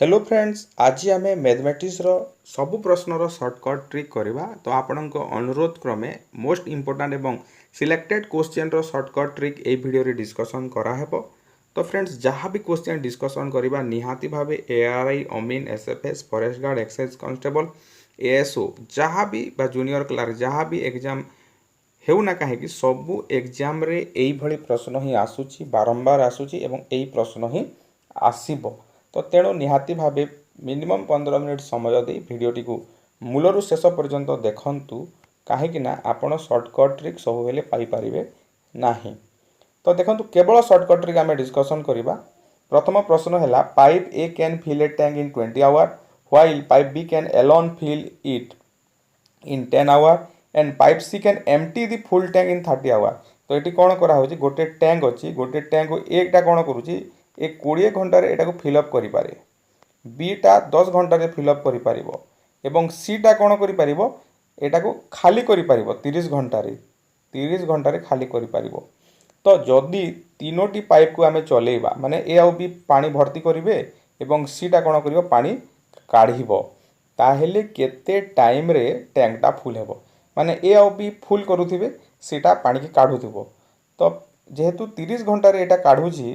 Hello friends, आज आम mathematics सबु प्रश्नर सर्टकट ट्रिक करवा। तो आपण अनुरोध क्रमे मोस्ट इम्पोर्टाट एवं सिलेक्टेड क्वेश्चन सर्टकट ट्रिक ए वीडियो रे डिस्कसन कराहेब। तो फ्रेंड्स, जहाँ भी क्वेश्चन डिस्कसन करवा निहाती भाव ARI, Amin, SFS, forest guard, excise constable, ASO जहाँ भी जूनियर क्लार्क जहाँ भी एग्जाम हेउना कहीं सबू एग्जाम रे एई भली प्रश्न ही आसूची, बारंबार आसूची एवं एई प्रश्न ही आसीबो। तो तेणु निहाती भावे मिनिमम 15 मिनिट समय दे भिडटी को मूलरू शेष पर्यंत देखंतु, कहीं आपण सर्टकट ट्रिक सब बेले पाई परिबे नाही। तो देखंतु केवल सर्टकट ट्रिक आम डिस्कसन करवा। प्रथम प्रश्न है, pipe A can fill a tank in 20 hour while pipe B can alone fill it in 10 hour and pipe C can empty the full tank in 30 hour. तो ये कौन कराऊँ, गोटे टैंक अच्छी, गोटे टैंक एकटा कौन करुच्ची ए 20 घंटे एटा फिलअप करें, बीटा 10 घंटे फिलअप कर सीटा कौन कर खाली कर 30 घंटे 30 घंटे खाली कर। तो जदि तीनोटी पाइप को आम चलेबा माने ए आउ बी पानी भर्ती करेंगे एवं सीटा कौन कर पानी काढ़, ताहेले केते टाइम रे टैंकटा फुल हेबो, माने ए आउ बी फुल करुथिबे सीटा पानी की काढ़ुथिबो। तो जेहेतु 30 घंटे एटा काढ़ुची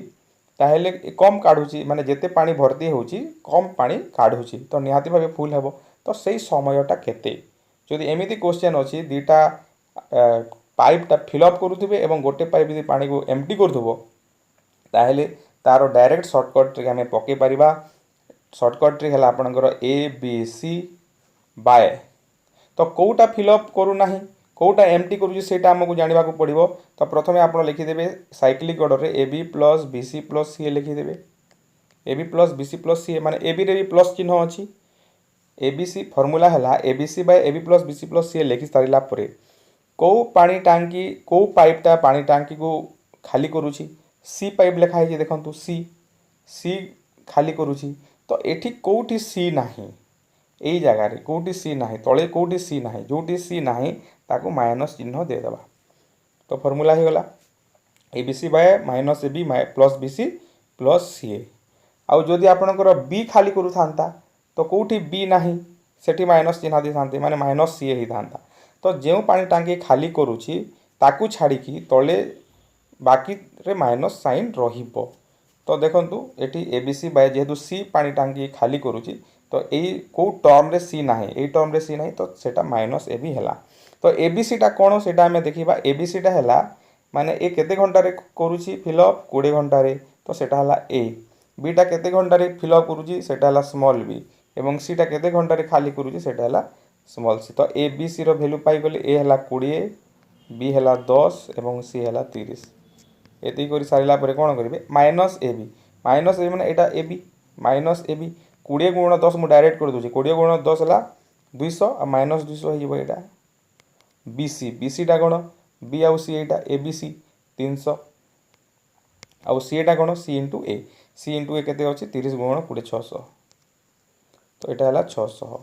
ताहेले कम काढ़ुची, माने जेते पानी भर्ती होची कम पानी काढ़ुची, तो निहाती भावे फुल हेबो। तो सेई समयटा केते, जदि एमिति क्वेश्चन अछि दीटा पाइपटा फिलअप करुथिबे एवं गोटे पाइप यदि पानी को एम्प्टी करथुबो ताहेले तार डायरेक्ट सर्टकट ट्रिक आमे पके परिबा। सर्टकट ट्रिक है आपंकर ए बी सी बाय। तो कौटा फिलअप करूना कौटा एम्प्टी करुँच से आमको जानवा पड़ो। तो प्रथम आप लिखिदेवे cyclic order A B plus B C plus C लिखिदेवे। A B plus B C plus C माने ए बी रे भी प्लस चिन्ह अच्छी। ए बी सी फर्मूला है A B C by A B plus B C plus C लिखि सारा पर कौ पानी टांकी कौ पाइपटा पानी टांकी को खाली करुँची, सी पाइप लिखाई देखो सी सी खाली करुँची। तो ये कौटी सी नाही, यही जगार कौटी सी ना तले कौटी सी ना, जोटी सी ना ताको माइनस चिन्ह देदेबा। तो फर्मूला हो गला A B C by minus A B plus B C plus C A. आउ जदि आपणकर बी खाली करूँ तो कौटी बी ना सेठी माइनस चिन्ह दे था माने माइनस सी ए होता। तो जो पानी टांकी खाली करुँची ताकू छाड़ी तले बाकी रे माइनस साइन रहिबो। तो देखंतु एटी ए बी सी बाय जेहेतु सी पानी टांकी खाली करुँची तो यही कौ टर्म रे सी ना यही टर्म रे सी ना, तो सेटा माइनस ए बी है। तो ए बी सीटा कौन से आम देखा, ए बी सीटा है माने ए केते घंटे करुँची फिलअप 20 घंटे, तो सेटा है ए। बीटा केते घंटे फिलअप करुँची सेटा है स्मॉल बी एवं सीटा केते घंटे खाली करुँची सेटा है स्मॉल सी। तो ए बी सी वैल्यू पाईगले ए है 20, बी है 10 एवं सी है 30। ये कर सारा कौन करेंगे माइनस ए बी मैंने यहाँ A B minus A B 20 गुण 10 मुझे डायरेक्ट कर दूसरी 20 गुण 10 है 200 आ माइनस 200 होगा बी सी टा कौन बी आउ सी एटा ए बी सी 300 आउ सी एटा कौन सी इंटू ए केते अच्छी 30 गुण 20 600। तो यहाँ है 600।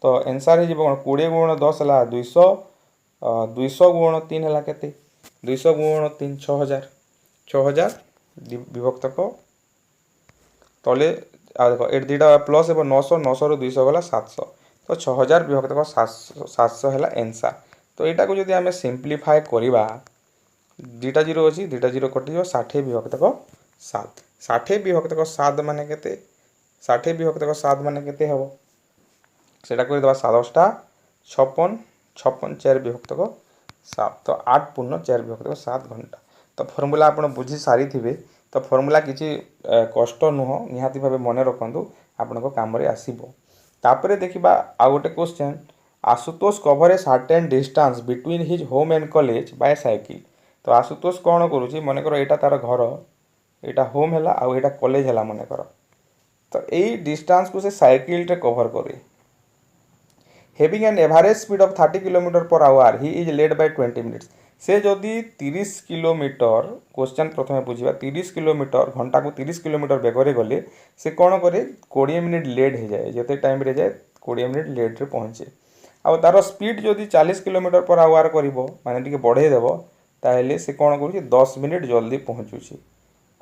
तो एनसर हो 20 गुण 10 है 200, 200 गुण 3 है केते 200 गुण 3 6000 6000 विभक्तक तले देख ये दुटा प्लस हे 900 900 रू 200 गला 700। तो 6000 विभक्तक 700 है एनसर। तो यहाँ को जब आम सिंप्लीफाए करवा दुटा जीरो अच्छी दुटा जीरो कटिज 60 विभक्तक 7 60 विभक्तक 7 मान के 60 विभक्तक 7 मान के हम से 7 56 56 4 विभक्तक 7। तो 8 पूर्ण 4 विभक्तक 7 घंटा। तो फर्मूला आप बुझी सारी थे। तो फर्मूला किसी कष्ट नुह निहाती भाव मन रखु आपण कम आसो। तापर देखा आउ गोटे question, Ashutosh cover a certain distance between his home and college by cycle. तो आशुतोष कौन करुँची मनकर यहाँ तार घर यहाँ होम है आउ यहाँ कॉलेज है मनकर। तो यही डिस्टेंस को से साइकिल रे कवर करे। Having an average speed of 30 kilometre per our he is led by 20 minutes. से जदि 30 किलोमीटर क्वेश्चन प्रथम बुझा 30 किलोमीटर घंटा को 30 किलोमीटर बेगरे गले से कौन करे 20 मिनिट लेट हो जाए, जिते टाइम रे जाए 20 मिनिट लेट रे पहुँचे। आउ तार स्पीड जदि 40 किलोमीटर पर आवर कर माने बढ़े देव ताहले से कौन कर 10 मिनिट जल्दी पहुँचुची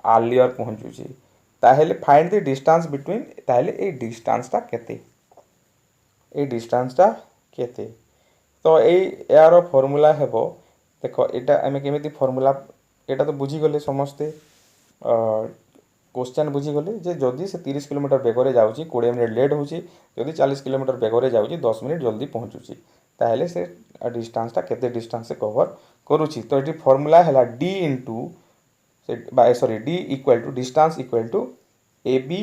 आर्लियर पहुँचुची। ताहेले फाइंड द डिस्टेंस बिटवीन ताहेले ए डिस्टेंसटा केते ए डिस्टेंसटा केते तो यार फॉर्मूला हेबो देखो एटा आमे केमिति फॉर्मूला एटा तो बुझी गले समस्ते क्वेश्चन बुझी गले जे जदि से 30 किलोमीटर बेगरे जाउची 20 मिनिट लेट होची जदि 40 किलोमीटर बेगरे जाउची 10 मिनिट जल्दी पहुंचुची ताहेले से डिस्टेंसटा केते डिस्टेंस से कवर करूची तो एटी फॉर्मूला हैला d इनटू से by sorry d equal to distance equal to ab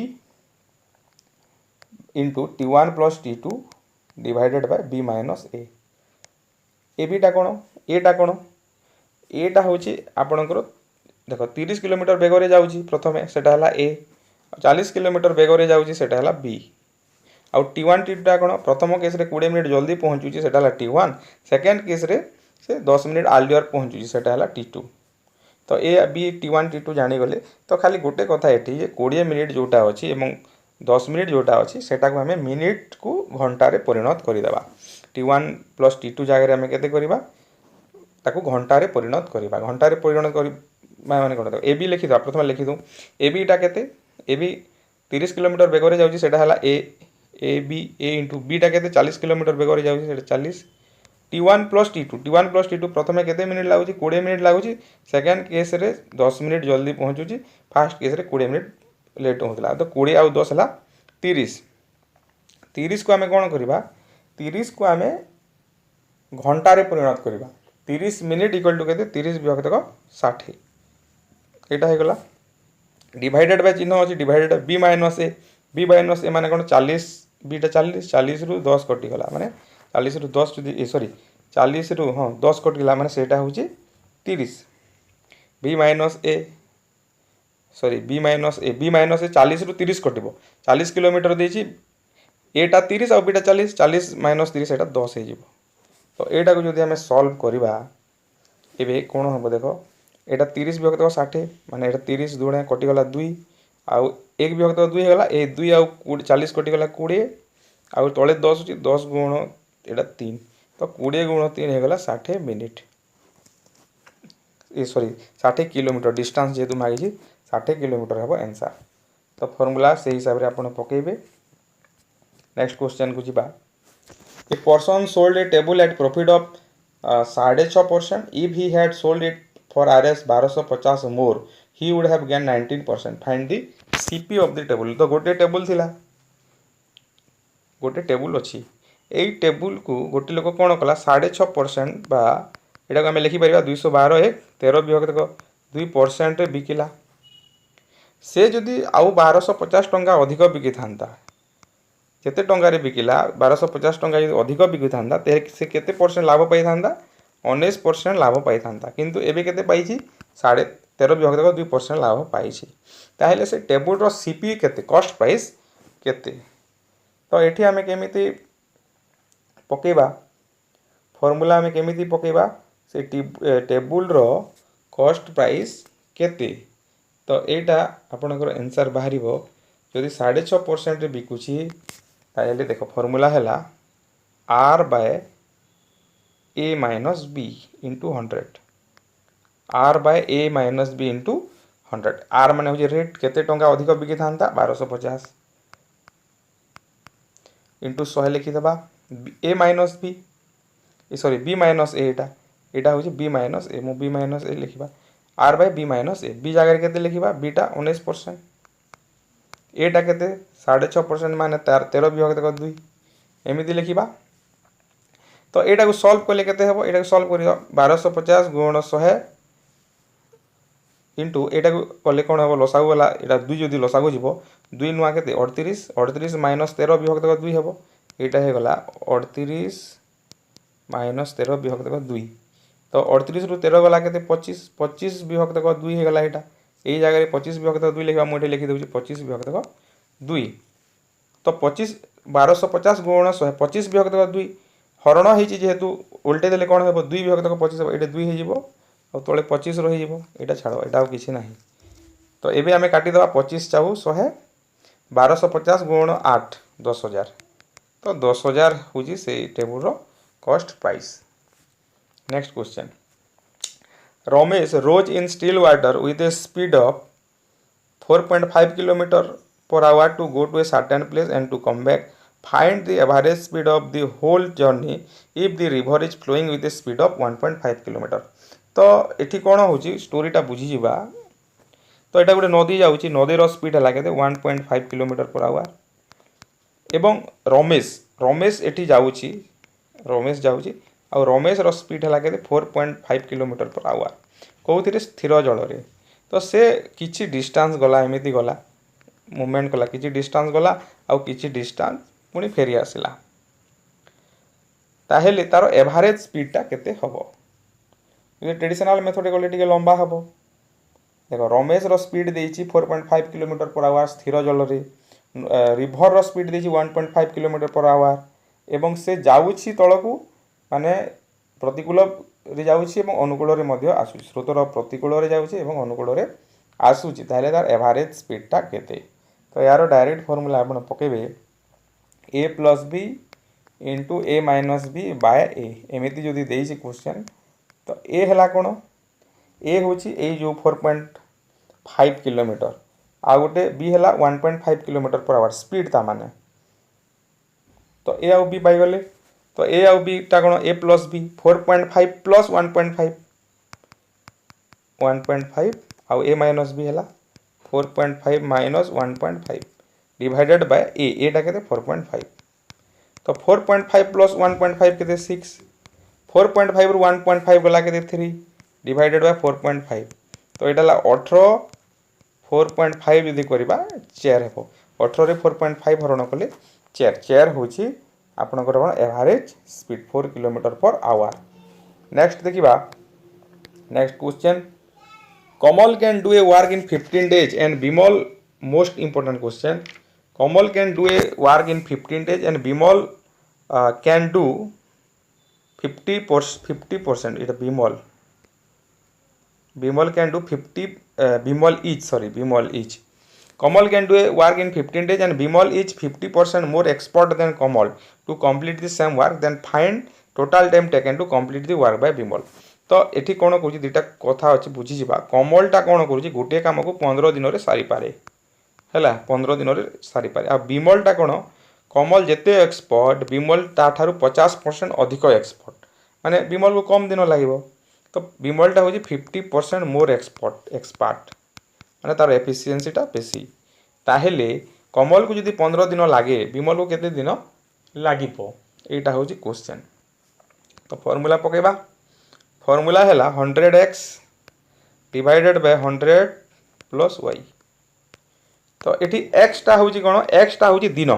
into t1 plus t2 divided by b minus a ab टा कोन a टा कोन a टा होची आपनकर देखो 30 किलोमीटर बेगरे जाउची प्रथमे सेटा हला a 40 किलोमीटर बेगरे जाउची सेटा हला b आउ t1 t2 टा कोन प्रथम केस रे 20 मिनिट जल्दी पहुंचुची सेटा हला t1 सेकंड केस रे से 10 मिनिट अर्लियर पहुंचुची सेटा हला t2 तो ए b t1 t2 जानि गले तो खाली गोटे कथा एठी जे 20 मिनिट जोटा अछि एवं 10 मिनिट जोटा अछि सेटा को हमें मिनिट को घंटा रे परिणत करि देबा t1 प्लस t2 जागे रे हमें केते करिबा ताको घंटा रे परिणत करिबा घंटा रे परिणत करि माने कोन ए बी लिखि दो प्रथम लिखि दो ए बी टा केते ए बी 30 किलोमीटर बेगरे जाउची सेटा हला A B A into B टा केते 40 किलोमीटर बेगरे जाउची सेटा 40 t1 प्लस t2 प्रथमे केते मिनिट लागुची 20 मिनिट लागुची सेकंड केस रे 10 मिनिट जल्दी पहुंचुची फर्स्ट केस रे 20 मिनिट लेट होतला तो 20 आ 10 हला 30 को हमें कोन करबा 30 को हमें घंटा रे परिणत करबा 30 मिनिट इक्वल टू केते 30 विभक्त 60 एटा हे गला डिवाइडेड बाय चिन्ह अछि डिवाइडेड b माइनस ए माने कोन 40 b टा 40 रु 10 कटि गला माने 40 रु 10 जदि सॉरी 40 रु हां 10 कटि गला माने सेटा होची 30 b माइनस ए सॉरी b माइनस ए 40 रु 30 कटिबो 40 किलोमीटर देची ए टा 30 और b टा 40 माइनस 30 एटा 10 हे जिवो तो एटा को जदि हमें सॉल्व करबा एबे कोन हबो देखो एटा 30 विभक्त 60 माने एटा 30 दुणे कटि गला 2 आउ 1 विभक्त 2 हे गला ए 2 आउ 40 कटि गला 20 आउ तळे 10 अछि 10 गुण एटा 3 तो 20 गुण 3 हे गला 60 मिनिट ए सॉरी 60 किलोमीटर डिस्टेंस जेतु मागिछि 60 किलोमीटर हबो आंसर तो फार्मूला से हिसाब रे आपण पकेबे नेक्स्ट क्वेश्चन को जिबा a person sold a table at profit of 6.5% if he had sold it for rs 1250 more he would have gained 19% find the cp of the table तो गोटे टेबल थिला गोटे टेबल अछि एई टेबल को गोटे लोक कोन कला 6.5% बा एटा को हम लिखि परिबा 212 एक 13 विभक्त 2% रे बिकिला से जदि आउ 1250 टंका अधिक बिकि थांता केते टंका रे बिकिला 1250 टंका यदि अधिक बिकि थांता ते से केते परसेंट लाभ पाई थांता 19% लाभ पाई थांता किंतु एबे केते पाइछि 13.5 विभक्त 2% लाभ पाइछि ताहेले से टेबल रो सीपी केते कॉस्ट प्राइस केते तो एठी हमें केमिति पकेबा फार्मूला हमें केमिति पकेबा से टेबल रो कॉस्ट प्राइस केते तो एटा आपनकर आंसर बाहरिबो जदि 6.5% रे बिकुछि ताहेले देखो फार्मूला हैला r by a minus b into 100 r by a minus b into 100 r माने हो रेट केते टंका अधिक बिकि थांता 1250 इंटू 100 लिखि देबा a minus b sorry b minus a एटा हो b माइनस a मु b माइनस a लिखिबा r by b minus a b जागर केते लिखिबा b टा 19% a टा केते 6.5% माने 13 विभक्त 2 एमिति लिखिबा तो एटा को सॉल्व करले केते हेबो एटा को सॉल्व करियो 1250 गुण 100 इनटू एटा को करले कोन हेबो लसागु वाला एटा 2 जदि लसागु जिवो 2 नुआ केते 38 माइनस 13 विभक्त 2 हेबो एटा हे गला 38 माइनस 13 विभक्त 2 तो 38 रु 13 गला केते 25 विभक्त 2 हे गला एटा एई जगह रे 25 विभक्त 2 लिखबा मोठे लिखि दउची 25 विभक्त 2 तो 25 1250 गुण 100 25 विभक्त 2 हरण हेची जेहेतु उल्टे देले कोन हेबो 2 विभक्त 25 हेबो एटा 2 हे जिवो और तळे 25 रहि जिवो एटा छाड़ो एटा किछि नाही तो एबे हमें काटी दबा 25 चाहू 100 1250 गुण 8 10000 तो 10000 होजी से टेबल रो cost price next question Ramesh rose in still water with a speed of 4.5 kilometer per hour to go to a certain place and to come back. Find the average speed of the whole journey if the river is flowing with a speed of 1.5 kilometer. तो एठी कौन होची स्टोरीटा बुझीजिबा तो एटा गोटे नदी जाउची नदीर speed है केते 1.5 किलोमीटर पर आवर एवं रमेश एठी जाउची रमेश जाउची आ रमेश रो स्पीड है केते 4.5 किलोमीटर पर आवर कोउथिरे स्थिर जल रे तो से किछि डिस्टेंस गला एमिति गला मूवमेंट कला किछि डिस्टेंस गला आ किछि डिस्टेंस पुणी फेरी आसिला ताहेले तार एवरेज स्पीडटा केते हबो ये ट्रेडिशनल मेथड गले टिके लंबा हबो देखो रमेश रो स्पीड देछि 4.5 किलोमीटर पर आवर स्थिर जल रे रिवर रो स्पीड देछि 1.5 किलोमीटर पर आवर एवं से जाउछि तळकू माने प्रतिकूल रे जाउछि एवं अनुकूल रे मध्य आसुछि स्रोतर प्रतिकूल रे जाउछि एवं अनुकूल रे आसुछि ताले तार एवरेज स्पीडटा केते तो यार डायरेक्ट फार्मूला आपण पकेबे a plus b into a minus b by a एमिति जदि देछि क्वेश्चन तो ए हला कोन ए होची ए जो 4.5 किलोमीटर आ गोटे बी हला 1.5 किलोमीटर पर आवर स्पीड ता माने तो ए आ बी पाई गले तो ए आ बी ता कोन ए प्लस बी 4.5 प्लस 1.5 आ ए माइनस बी हला 4.5 माइनस 1.5 डिवाइडेड बाय ए ता केते 4.5 तो 4.5 प्लस 1.5 केते 6 4.5 रु 1.5 गला के 3 डिवाइडेड बाय 4.5 तो एटा ला 18 4.5 यदि करबा 4 हेबो 18 रे 4.5 हरण कले 4 होची आपनकर average speed 4 kilometre per hour next देखिबा next question Kamal can do a work in 15 days and Bimal most important question Kamal can do a work in 15 days and Bimal can do 50% it Bimal can do 50 Bimal each Kamal can do a work in 15 days and Bimal is 50% more expert than Kamal to complete the same work then find total time taken to complete the work by Bimal तो एठी कोन कहूची दुटा कथा अछि बुझी जिबा कमलटा कोन करूची गोटे काम को 15 दिन रे सारी पारे हैला 15 दिन रे सारी पारे आ बिमलटा कोन कमल जेते एक्सपर्ट बिमल ता ठारू 50% अधिक एक्सपर्ट माने बिमल को कम दिन लागिबो तो बिमलटा होची 50% मोर एक्सपर्ट माने तार एफिशिएंसीटा बेसी ताहेले कमल को जदी 15 दिन लागे बिमल को केते दिन लागिबो एटा होची क्वेश्चन तो फार्मूला पकेबा फार्मूला हैला 100x divided by 100 plus y तो एठी x टा होची कोन x टा होची दिन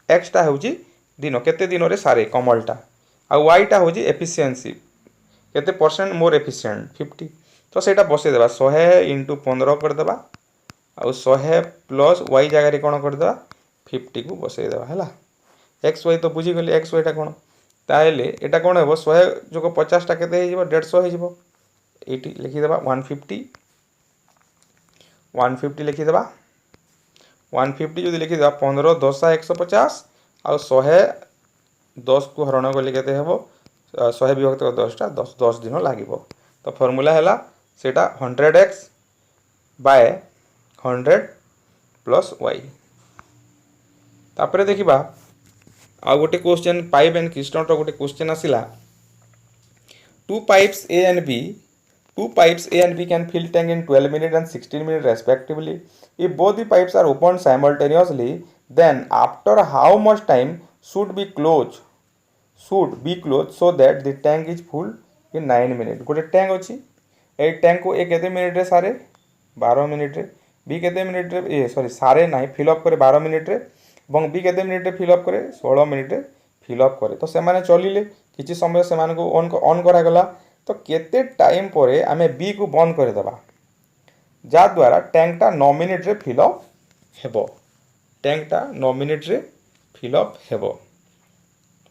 x टा होची दिन केते दिन रे सारे कमलटा आ y टा होची एफिशिएंसी केते परसेंट मोर एफिशिएंट 50 तो सेटा बसे देबा 100 * 15 कर देबा आ 100 प्लस y जगह रे कोन कर देबा 50 को बसे देबा हैला x y तो बुझी गेले x y टा कोन ताहेले एटा कोन हेबो 100 जोको 50 टा केते हे जिवो 150 हे जिवो एटी लिखि देबा 150 लिखि देबा 150 जदि लिखि देबा 15 10 150 आ 100 10 को हरण गले केते हेबो 100 विभक्त 10 टा 10 दिन लागिबो तो फार्मूला हैला सेटा 100x बाय 100 प्लस y तापरे देखिबा आ गोटे क्वेश्चन पाइप एंड क्रिस्टन रो गोटे question आसिला two pipes A and B can fill tank in 12 minutes and 16 minutes respectively. If both the pipes are opened simultaneously, then after how much time should be closed so that the tank is full in 9 minutes. गोटे tank अछि ए tank को ए केते minute रे सारे 12 minute रे B केते minute रे ए sorry सारे नाही फिल अप करे 12 मिनिट रे এবং बी केते मिनिट रे फिल अप करे 16 मिनिट रे फिल अप करे तो से माने चलिले किछि समय से मान को ऑन करा गला तो केते टाइम परे आमे बी को बंद कर देबा जा द्वारा टैंकटा 9 मिनिट रे फिल अप हेबो टैंकटा 9 मिनिट रे फिल अप हेबो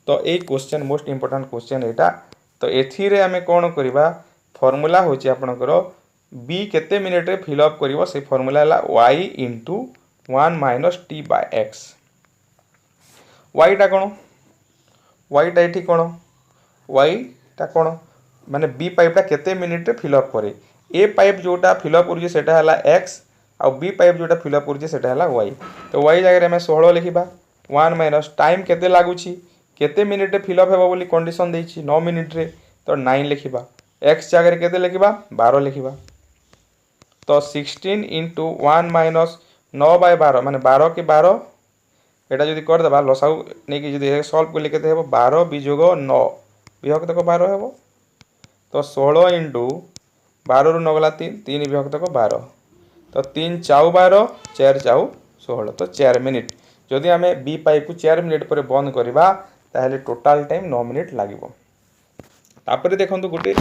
तो ए क्वेश्चन मोस्ट इंपोर्टेंट क्वेश्चन एटा तो एथि रे आमे कोन करबा फार्मूला होची आपनकर बी केते मिनिट रे फिल अप करबो से फार्मूला हला y * 1 - t / x y टा कोन y टा एठी कोन y टा कोन माने बी पाइप टा केते मिनिट रे फिल अप करे ए पाइप जोटा फिल अप करूची सेटा हला x आ बी पाइप जोटा फिलअप करटा है वाई। तो वाई जगह आम 16 लिखा 1 माइनस टाइम केते लगुच केते मिनिट फिलअप हे बोली कंडीशन देछि 9 मिनिट रे तो 9 लिखा। एक्स जगह केते लिखा 12 लिखा। तो 16 इंटू 1 माइनस 9/12 माने 12 के 12 एटा जदि करदेबा लसाऊ नहीं कि सल्व कले केते हेबो 12 विजोग 9 विभक्तक 12 हेबो। तो 16 इंटू 12 रु 9 गला 3 3 विभक्तक 12 तो 3 चाउ 12 4 चाउ 16 तो 4 मिनिट। जदि आम बी पाइप को 4 मिनिट पर बंद करवा ताहले टोटाल टाइम 9 मिनिट लगे। तापर देखो गोटे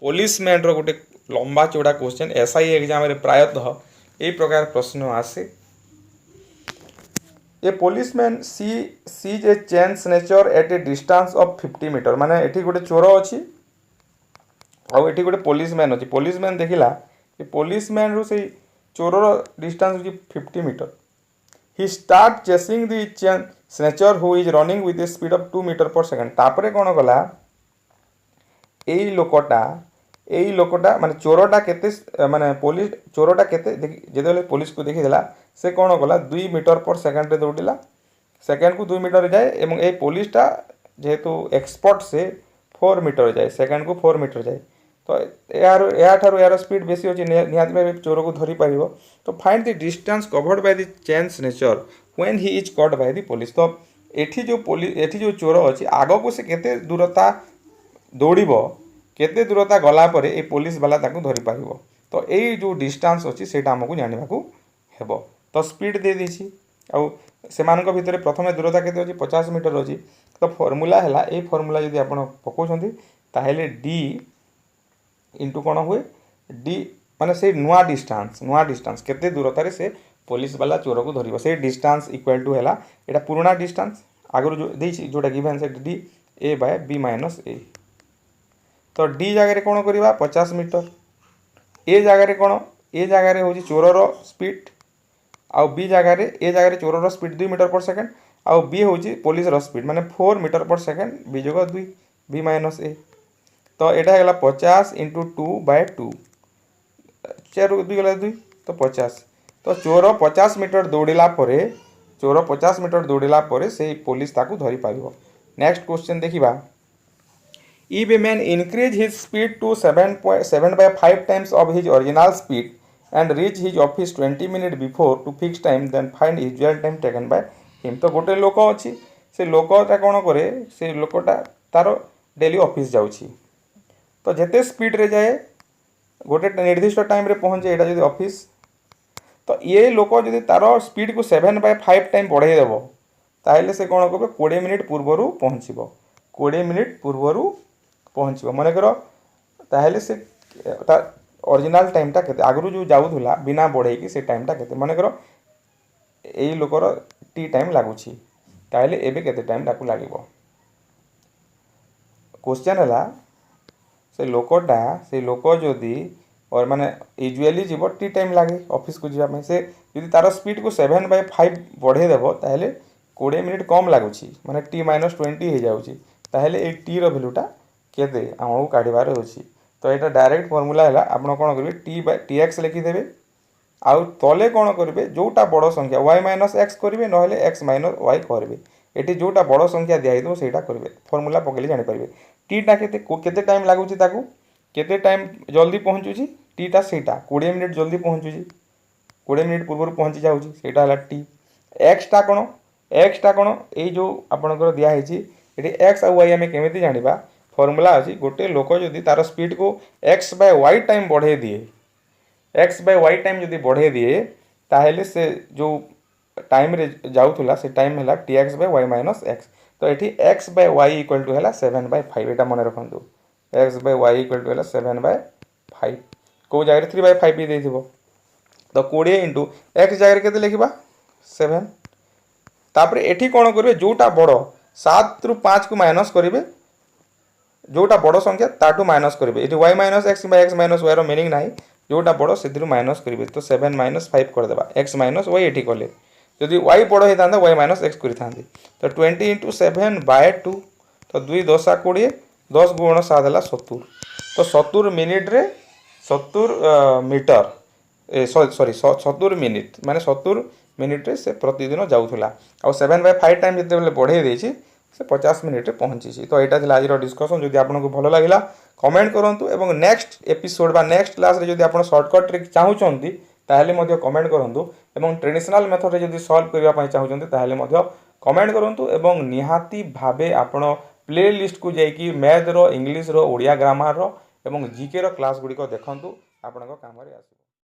पुलिस मैन रो गोटे लंबा चौड़ा क्वेश्चन एसआई एग्जाम रे प्रायतः यही प्रकार प्रश्न आसे। A policeman sees a chain snatcher at a distance of 50 metre माने एठी गोटे चोर अछि और एठी गोटे पुलिसमैन अछि। पुलिसमैन देखिला कि पुलिसमैन रो से चोर रो डिस्टेंस अछि 50 metre. He start chasing the chain snatcher who is running with a speed of 2 metre per second. तापरे कोन गला एई लोकटा माने चोरटा केते माने पुलिस चोरटा केते जेते पुलिस को देखि देला से कोन गला 2 मीटर पर सेकंड रे दौड़िला सेकंड को 2 मीटर रे जाए एवं ए पुलिसटा जेहेतु एक्सपर्ट से 4 मीटर जाए सेकंड को 4 मीटर जाए। तो यार स्पीड बेसी अच्छी निहाती भाव चोर को धरी पार। तो find the distance covered by the chain snatcher when he is caught by the police. तो एठी जो चोर अच्छी आग को से केते दूरता दौड़ब केते दूरता गला पर ए पुलिस वाला ताको धरी पार। तो यही जो डिस्टेंस अच्छी से आमको जानवा हेबो। तो स्पीड दे देछि आउ सेमानक भितर प्रथम दूरता केते अछि 50 मीटर अछि। तो फॉर्मूला हैला ए फॉर्मूला यदि आपण पकाउछंती ताहेले डी इंटू कौन हुए डी माने से नुआ डिस्टेंस केते दूरता रे से पुलिस वाला चोर को धरिबो से डिस्टेंस इक्वल टू हैला एटा पुराना डिस्टेंस आगु जो देछि जोटा गिवन से D A by B minus A. तो डी जगह कौन करवा 50 मीटर ए जगह कौन ए जगह हूँ चोर स्पीड आउ बी जगह ए जगह चोर स्पीड 2 मीटर पर सेकेंड आउ बी हूँ पुलिस स्पीड माने 4 मीटर पर सेकेंड बी जोग 2 बी माइनस ए। तो यहाँ है 50 इंटू 2/2 4 2 गला 2 तो 50। तो चोर 50 मीटर दौड़िला से पुलिस ताकू धरी पारिबो। नेक्स्ट क्वेश्चन देखिबा If a man increase his speed to 7/5 times of his original speed and reach his office 20 minutes before to fixed time, then find usual time taken by him। तो गोटे लोक अच्छी से लोकटा कौन करे से लोकटा तार डेली ऑफिस जाउछि तो जेते स्पीड रे जाए गोटे निर्दिष्ट टाइम रे पहुँचे यहाँ जब ऑफिस तो ये लोक जब तार स्पीड को 7/5 टाइम बढ़ाई देव ताहले से कौन कर 20 मिनिट पूर्वर पहुँचब 20 मिनिट पूर्वर पहुँचब मनकर ताहले से ओरिजिनल टाइमटा केते आगु जो जाऊला बिना बढ़ेकी से टाइमटा केते मनकर यही लोकर टी टाइम लगुच ताहले एबे केते टाइम ताकू लागिबो। क्वेश्चन है से लोक जदि और माने यूजुअली जीव टी टाइम लगे ऑफिस को जावाई से यदि तार स्पीड को 7/5 बढ़े देव ताहले 20 मिनिट कम लगुच माने टी -20 हो जाऊँगी ताहले ए टी वैल्यूटा केते आमको काढ़ार अच्छी। तो यहाँ डायरेक्ट फॉर्मूला है आप कौन करेंगे टी एक्स लिखिदेवे आउ तले कौन करेंगे जोटा बड़ संख्या y माइनस एक्स करेंगे ना एक्स माइनस वाई करेंगे ये जोटा बड़ संख्या दिखाई से करेंगे फॉर्मूला पकड़े जानीपारे टीटा केते टाइम लगुच केते टाइम जल्दी पहुँचुची टीटा सेटा 20 मिनिट जल्दी पहुँचुची 20 मिनिट पूर्व पहुँची जाऊँगी सेटा टी एक्सटा कौन ये जो आपंकर दिखाई ये एक्स आ वाई आम केमी जाना फॉर्मूला अच्छी गोटे लोक जदि तार स्पीड को x/y टाइम बढ़े दिए x/y टाइम जदि बढ़े दिए ताहले से जो टाइम रे जाऊला से टाइम है tx/y माइनस एक्स। तो ये x/y इक्वल टू है 7/5 यहाँ मन रखु x/y इक्वल टू है 7/5 कौ जगह 3/5 भी दे तो 20 इंटू एक्स जगह के लिखा 7 तापर एठी कौन करेंगे जोटा बड़ 7 ରୁ 5 को माइनस करेंगे जोटा बड़ संख्या ताठू माइनस करेंगे ये y minus X X minus Y meaning ना जोटा बड़ से माइनस करेंगे तो 7 - 5 करदे एक्स माइनस वाई ये कले जदि y बड़ होता y माइनस एक्स करें तो 20 इंटू 7/2 तो 2 10 20 10 × 7 है 70 तो 70 मिनिट रे 70 मीटर सॉरी 70 मिनिट माने 70 मिनिट से प्रतिदिन जाऊला आ 7/5 टाइम जिते बढ़े देसी से 50 मिनिट पहुँची। तो यहाँ आज डिस्कसन जदि आपको भल लगा कमेंट करूँ एवं नेक्स्ट एपिसोड बा नेक्स्ट क्लास रे जदि आप शॉर्टकट ट्रिक चाहूँगी ताहले मध्य कमेंट करूँ एवं ट्रेडिशनल मेथड रे जदि सॉल्व करने चाहूँगी ताहले मध्य कमेंट करूँ एवं निहाती भावे आपण प्ले लिस्ट को जाइए मैथ रो इंग्लिश रो ओडिया ग्रामर रो एवं जीके रो क्लास गुड़िक देखूँ आपण काम आस।